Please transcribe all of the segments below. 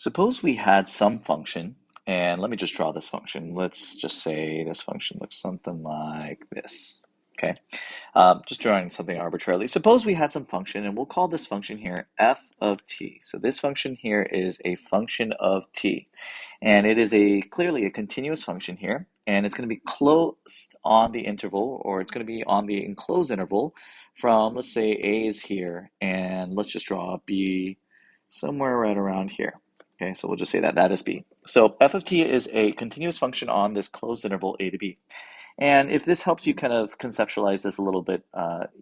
Suppose we had some function, and let me just draw this function. Let's just say this function looks something like this. Okay, just drawing something arbitrarily. Suppose we had some function, and we'll call this function here f of t. So this function here is a function of t, and it is clearly a continuous function here, and it's going to be closed on the interval, or it's going to be on the enclosed interval from, let's say, a is here, and let's just draw b somewhere right around here. Okay, so we'll just say that is b. So f of t is a continuous function on this closed interval a to b. And if this helps you kind of conceptualize this a little bit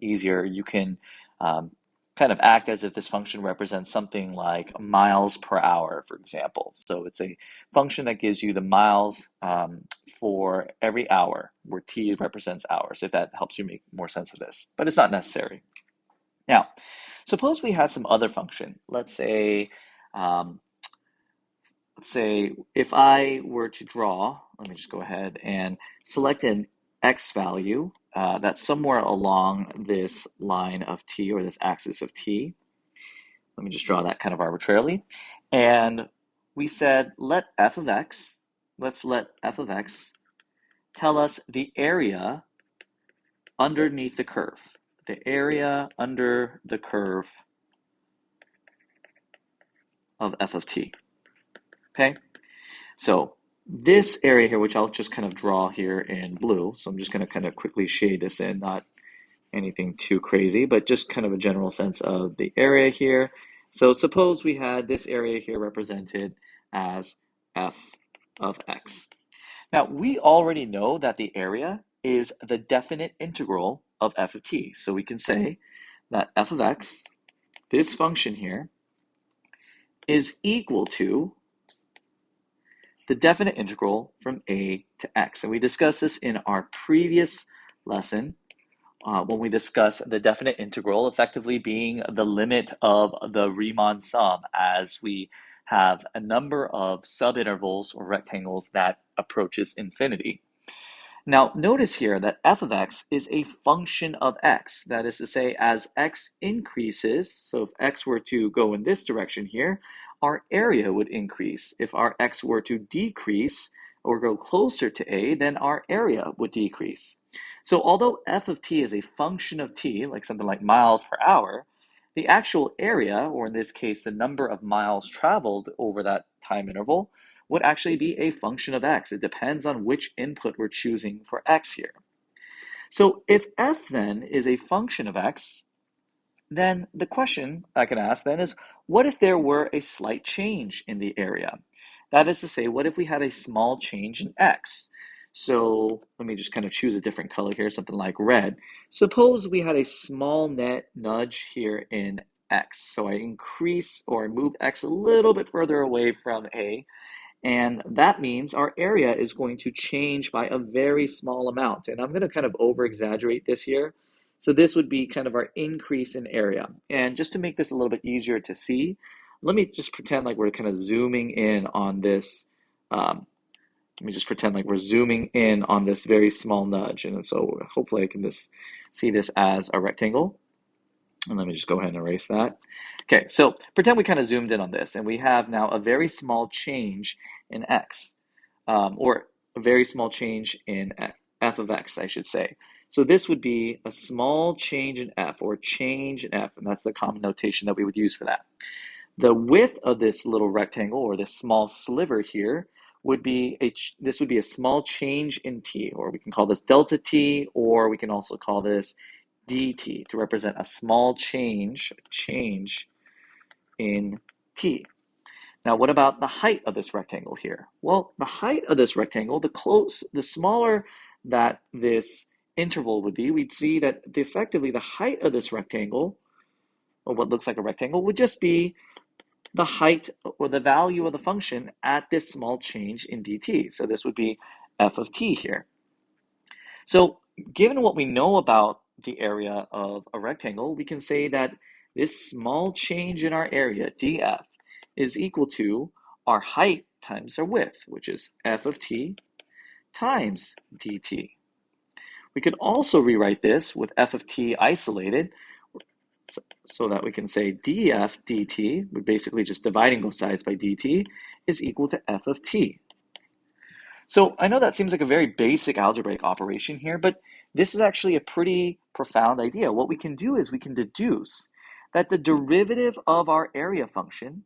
easier, you can kind of act as if this function represents something like miles per hour, for example. So it's a function that gives you the miles for every hour, where t represents hours, if that helps you make more sense of this. But it's not necessary. Now, suppose we had some other function. Um, let's say if I were to draw, let me just go ahead and select an x value that's somewhere along this line of t, or this axis of t. Let me just draw that kind of arbitrarily. And we said let's let f of x tell us the area underneath the curve. The area under the curve of f of t. Okay, so this area here, which I'll just kind of draw here in blue, so I'm just going to kind of quickly shade this in, not anything too crazy, but just kind of a general sense of the area here. So suppose we had this area here represented as f of x. Now, we already know that the area is the definite integral of f of t. So we can say that f of x, this function here, is equal to the definite integral from a to x. And we discussed this in our previous lesson when we discussed the definite integral effectively being the limit of the Riemann sum, as we have a number of subintervals or rectangles that approaches infinity. Now, notice here that f of x is a function of x. That is to say, as x increases, so if x were to go in this direction here, our area would increase. If our x were to decrease or go closer to a, then our area would decrease. So although f of t is a function of t, like something like miles per hour, the actual area, or in this case, the number of miles traveled over that time interval, would actually be a function of x. It depends on which input we're choosing for x here. So if f then is a function of x, then the question I can ask then is, what if there were a slight change in the area? That is to say, what if we had a small change in x? So let me just kind of choose a different color here, something like red. Suppose we had a small net nudge here in x. So I increase or move x a little bit further away from a, and that means our area is going to change by a very small amount. And I'm going to kind of over exaggerate this here. So this would be kind of our increase in area. And just to make this a little bit easier to see, let me just pretend like we're kind of zooming in on this. Let me just pretend like we're zooming in on this very small nudge. And so hopefully I can just see this as a rectangle. And let me just go ahead and erase that. Okay, so pretend we kind of zoomed in on this, and we have now a very small change in x, or a very small change in f of x, I should say. So this would be a small change in f, or change in f, and that's the common notation that we would use for that. The width of this little rectangle, or this small sliver here, would be this would be a small change in t, or we can call this delta t, or we can also call this dt to represent a small change in t. Now, what about the height of this rectangle here? Well, the height of this rectangle, the smaller that this interval would be, we'd see that effectively the height of this rectangle, or what looks like a rectangle, would just be the height or the value of the function at this small change in dt. So this would be f of t here. So given what we know about the area of a rectangle, we can say that this small change in our area, df, is equal to our height times our width, which is f of t times dt. We could also rewrite this with f of t isolated so that we can say df dt, we're basically just dividing both sides by dt, is equal to f of t. So I know that seems like a very basic algebraic operation here, but this is actually a pretty profound idea. What we can do is we can deduce that the derivative of our area function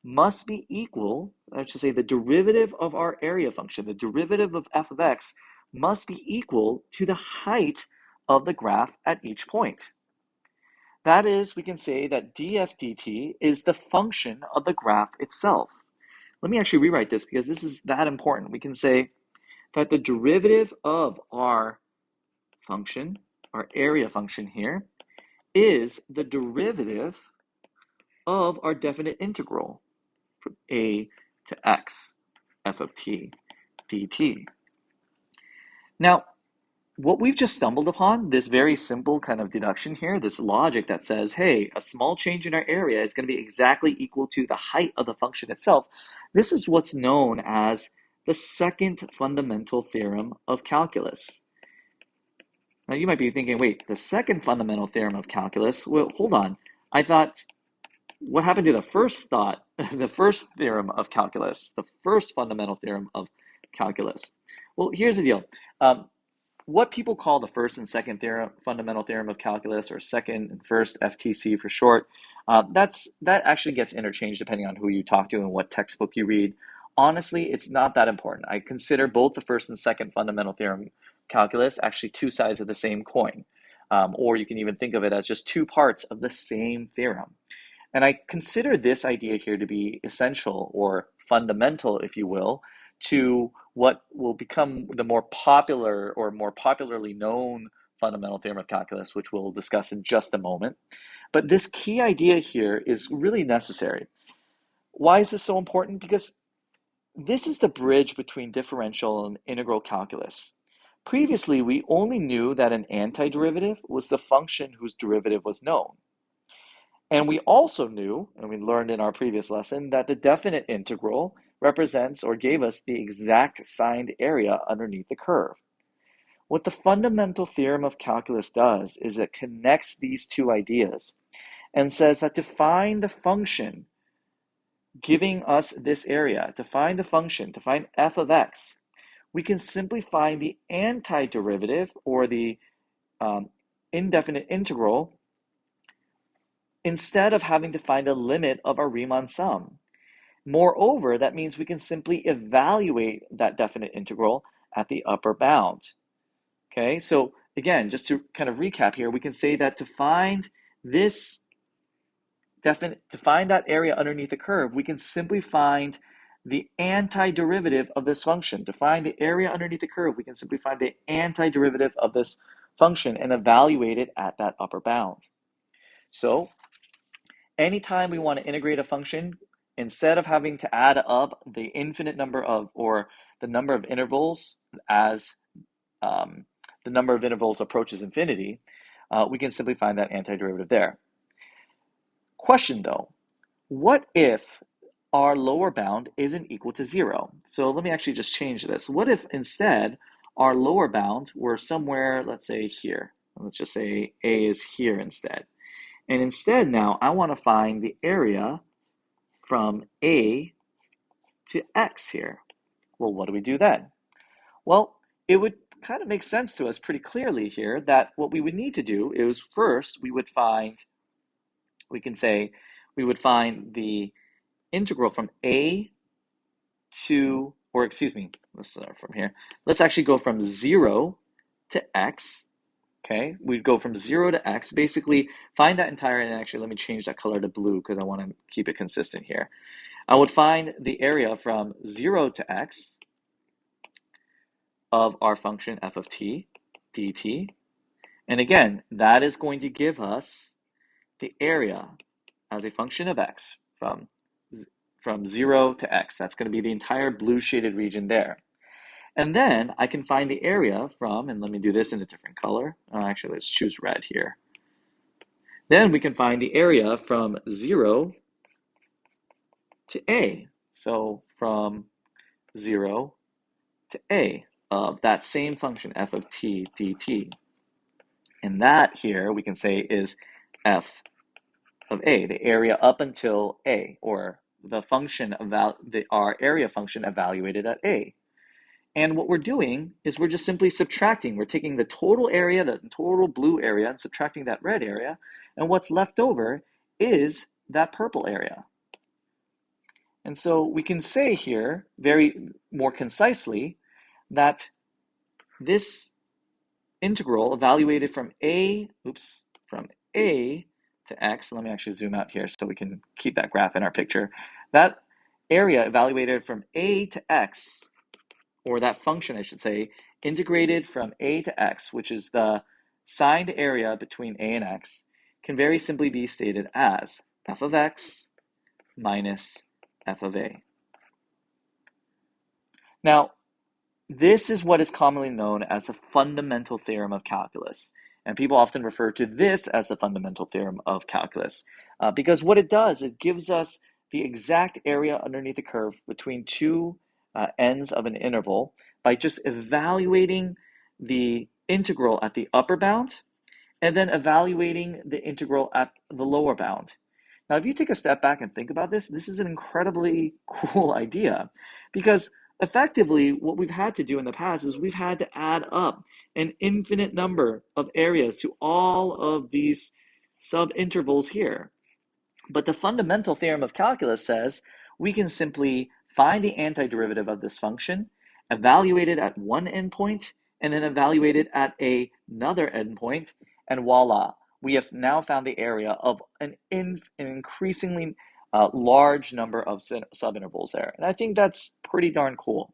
must be equal, I should say the derivative of our area function, the derivative of f of x must be equal to the height of the graph at each point. That is, we can say that df dt is the function of the graph itself. Let me actually rewrite this because this is that important. We can say that the derivative of our function, our area function here, is the derivative of our definite integral from a to x, f of t dt. Now, what we've just stumbled upon, this very simple kind of deduction here, this logic that says, hey, a small change in our area is going to be exactly equal to the height of the function itself. This is what's known as the second fundamental theorem of calculus. Now you might be thinking, wait, the second fundamental theorem of calculus? Well, hold on. I thought, what happened to the first thought, the first theorem of calculus, the first fundamental theorem of calculus? Well, here's the deal. What people call the first and second theorem, fundamental theorem of calculus, or second and first FTC for short, that actually gets interchanged depending on who you talk to and what textbook you read. Honestly, it's not that important. I consider both the first and second fundamental theorem calculus actually two sides of the same coin, or you can even think of it as just two parts of the same theorem. And I consider this idea here to be essential or fundamental, if you will, to what will become the more popular or more popularly known fundamental theorem of calculus, which we'll discuss in just a moment. But this key idea here is really necessary. Why is this so important? Because this is the bridge between differential and integral calculus. Previously, we only knew that an antiderivative was the function whose derivative was known. And we also knew, and we learned in our previous lesson, that the definite integral represents or gave us the exact signed area underneath the curve. What the fundamental theorem of calculus does is it connects these two ideas and says that to find the function giving us this area, to find the function, to find f of x, we can simply find the antiderivative or the indefinite integral instead of having to find a limit of our Riemann sum. Moreover, that means we can simply evaluate that definite integral at the upper bound. Okay, so again, just to kind of recap here, we can say that to find that area underneath the curve, we can simply find the antiderivative of this function. To find the area underneath the curve, we can simply find the antiderivative of this function and evaluate it at that upper bound. So anytime we want to integrate a function, instead of having to add up the infinite number of, or the number of intervals as the number of intervals approaches infinity, we can simply find that antiderivative there. Question though, what if our lower bound isn't equal to 0? So let me actually just change this. What if instead our lower bound were somewhere, let's say here. Let's just say A is here instead. And instead now I want to find the area from A to X here. Well, what do we do then? Well, it would kind of make sense to us pretty clearly here that what we would need to do is first we would find the integral from A to, or excuse me, let's start from here. Let's actually go from 0 to X. Okay, we'd go from 0 to X, basically find that entire, and actually let me change that color to blue because I want to keep it consistent here. I would find the area from 0 to X of our function f of t dt. And again, that is going to give us the area as a function of x from 0 to x. That's going to be the entire blue shaded region there. And then I can find the area from, and let me do this in a different color. Actually, let's choose red here. Then we can find the area from 0 to a. So from 0 to a of that same function, f of t dt. And that here we can say is f of A, the area up until A, or the function our area function evaluated at A. And what we're doing is we're just simply subtracting. We're taking the total area, the total blue area, and subtracting that red area. And what's left over is that purple area. And so we can say here, very more concisely, that this integral evaluated from A to X, let me actually zoom out here so we can keep that graph in our picture. That area evaluated from A to X, or that function, I should say, integrated from A to X, which is the signed area between A and X, can very simply be stated as f of X minus f of A. Now, this is what is commonly known as the fundamental theorem of calculus. And people often refer to this as the fundamental theorem of calculus because what it does, it gives us the exact area underneath the curve between two ends of an interval by just evaluating the integral at the upper bound and then evaluating the integral at the lower bound. Now, if you take a step back and think about this, this is an incredibly cool idea because effectively what we've had to do in the past is we've had to add up an infinite number of areas to all of these subintervals here. But the fundamental theorem of calculus says we can simply find the antiderivative of this function, evaluate it at one endpoint, and then evaluate it at another endpoint, and voila, we have now found the area of an increasingly large number of subintervals there. And I think that's pretty darn cool.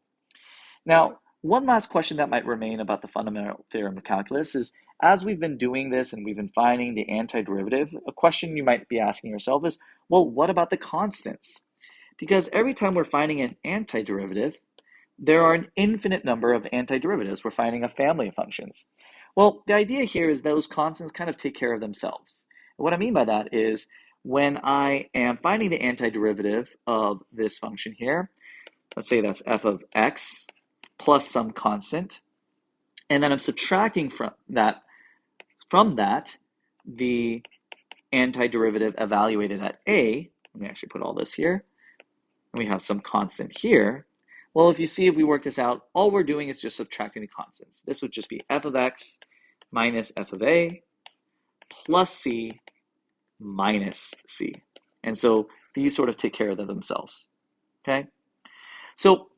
Now, one last question that might remain about the fundamental theorem of calculus is, as we've been doing this and we've been finding the antiderivative, a question you might be asking yourself is, well, what about the constants? Because every time we're finding an antiderivative, there are an infinite number of antiderivatives. We're finding a family of functions. Well, the idea here is those constants kind of take care of themselves. And what I mean by that is when I am finding the antiderivative of this function here, let's say that's f of x plus some constant, and then I'm subtracting from that the antiderivative evaluated at a. Let me actually put all this here, and we have some constant here. Well, if we work this out, all we're doing is just subtracting the constants. This would just be f of x minus f of a plus c minus c. And so these sort of take care of themselves, okay? So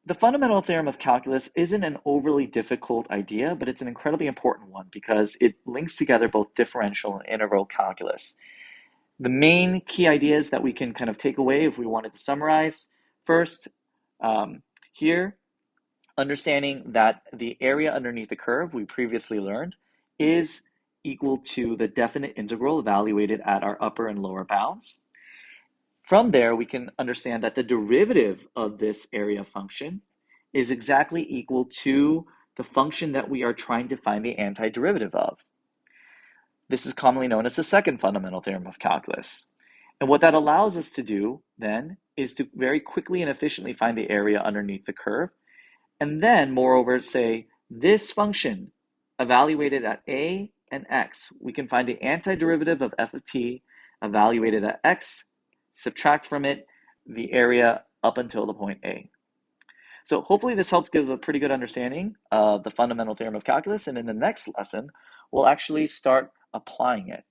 the fundamental theorem of calculus isn't an overly difficult idea, but it's an incredibly important one because it links together both differential and integral calculus. The main key ideas that we can kind of take away if we wanted to summarize, first, here, understanding that the area underneath the curve we previously learned is equal to the definite integral evaluated at our upper and lower bounds. From there, we can understand that the derivative of this area function is exactly equal to the function that we are trying to find the antiderivative of. This is commonly known as the second fundamental theorem of calculus. And what that allows us to do then is to very quickly and efficiently find the area underneath the curve. And then, moreover, say this function evaluated at a and x, we can find the antiderivative of f of t evaluated at x, subtract from it the area up until the point A. So hopefully this helps give a pretty good understanding of the fundamental theorem of calculus, and in the next lesson, we'll actually start applying it.